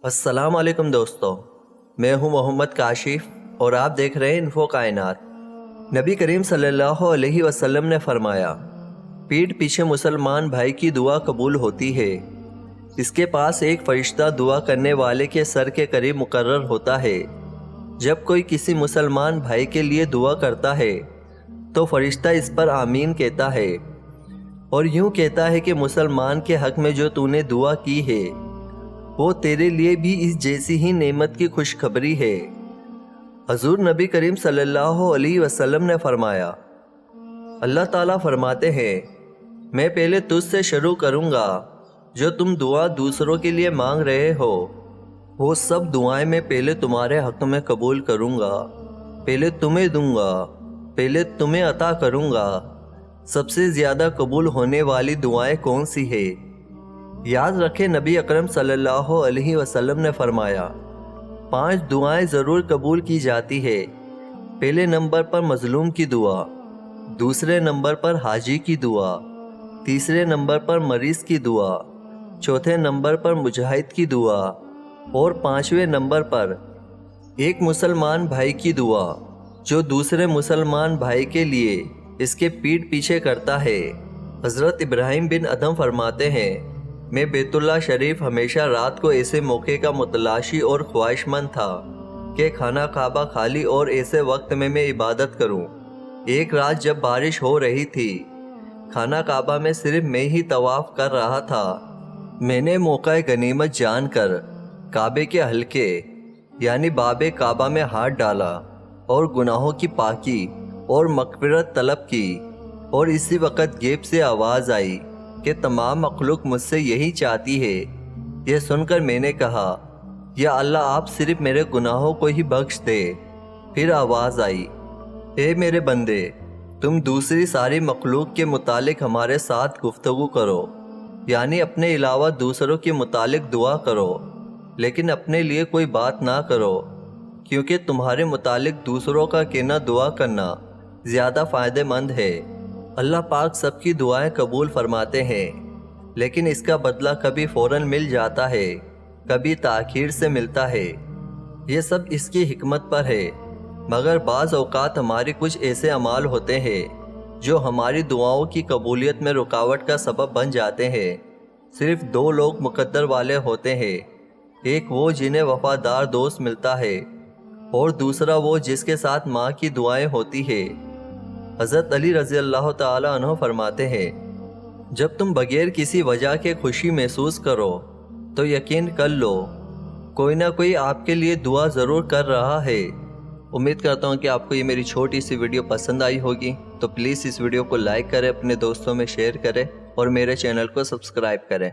السلام علیکم دوستو، میں ہوں محمد کاشف اور آپ دیکھ رہے ہیں انفو کائنات۔ نبی کریم صلی اللہ علیہ وسلم نے فرمایا، پیٹھ پیچھے مسلمان بھائی کی دعا قبول ہوتی ہے۔ اس کے پاس ایک فرشتہ دعا کرنے والے کے سر کے قریب مقرر ہوتا ہے۔ جب کوئی کسی مسلمان بھائی کے لیے دعا کرتا ہے تو فرشتہ اس پر آمین کہتا ہے اور یوں کہتا ہے کہ مسلمان کے حق میں جو تو نے دعا کی ہے وہ تیرے لیے بھی اس جیسی ہی نعمت کی خوشخبری ہے۔ حضور نبی کریم صلی اللہ علیہ وسلم نے فرمایا، اللہ تعالیٰ فرماتے ہیں، میں پہلے تجھ سے شروع کروں گا، جو تم دعا دوسروں کے لیے مانگ رہے ہو وہ سب دعائیں میں پہلے تمہارے حق میں قبول کروں گا، پہلے تمہیں دوں گا، پہلے تمہیں عطا کروں گا۔ سب سے زیادہ قبول ہونے والی دعائیں کون سی ہے؟ یاد رکھیں، نبی اکرم صلی اللہ علیہ وسلم نے فرمایا، 5 دعائیں ضرور قبول کی جاتی ہے۔ پہلے نمبر پر مظلوم کی دعا، دوسرے نمبر پر حاجی کی دعا، تیسرے نمبر پر مریض کی دعا، چوتھے نمبر پر مجاہد کی دعا اور 5ویں نمبر پر ایک مسلمان بھائی کی دعا جو دوسرے مسلمان بھائی کے لیے اس کے پیٹھ پیچھے کرتا ہے۔ حضرت ابراہیم بن ادھم فرماتے ہیں، میں بیت اللہ شریف ہمیشہ رات کو ایسے موقع کا متلاشی اور خواہش مند تھا کہ خانہ کعبہ خالی اور ایسے وقت میں عبادت کروں۔ ایک رات جب بارش ہو رہی تھی، خانہ کعبہ میں صرف میں ہی طواف کر رہا تھا۔ میں نے موقع غنیمت جان کر کعبے کے حلقے یعنی باب کعبہ میں ہاتھ ڈالا اور گناہوں کی پاکی اور مغفرت طلب کی، اور اسی وقت غیب سے آواز آئی کہ تمام مخلوق مجھ سے یہی چاہتی ہے۔ یہ سن کر میں نے کہا، یا اللہ آپ صرف میرے گناہوں کو ہی بخش دے۔ پھر آواز آئی، اے میرے بندے، تم دوسری ساری مخلوق کے متعلق ہمارے ساتھ گفتگو کرو، یعنی اپنے علاوہ دوسروں کے متعلق دعا کرو، لیکن اپنے لیے کوئی بات نہ کرو، کیونکہ تمہارے متعلق دوسروں کا کہنا دعا کرنا زیادہ فائدہ مند ہے۔ اللہ پاک سب کی دعائیں قبول فرماتے ہیں، لیکن اس کا بدلہ کبھی فوراً مل جاتا ہے، کبھی تاخیر سے ملتا ہے۔ یہ سب اس کی حکمت پر ہے، مگر بعض اوقات ہمارے کچھ ایسے اعمال ہوتے ہیں جو ہماری دعاؤں کی قبولیت میں رکاوٹ کا سبب بن جاتے ہیں۔ صرف 2 لوگ مقدر والے ہوتے ہیں، ایک وہ جنہیں وفادار دوست ملتا ہے اور دوسرا وہ جس کے ساتھ ماں کی دعائیں ہوتی ہے۔ حضرت علی رضی اللہ تعالیٰ عنہ فرماتے ہیں، جب تم بغیر کسی وجہ کے خوشی محسوس کرو تو یقین کر لو کوئی نہ کوئی آپ کے لیے دعا ضرور کر رہا ہے۔ امید کرتا ہوں کہ آپ کو یہ میری چھوٹی سی ویڈیو پسند آئی ہوگی، تو پلیز اس ویڈیو کو لائک کریں، اپنے دوستوں میں شیئر کریں اور میرے چینل کو سبسکرائب کریں۔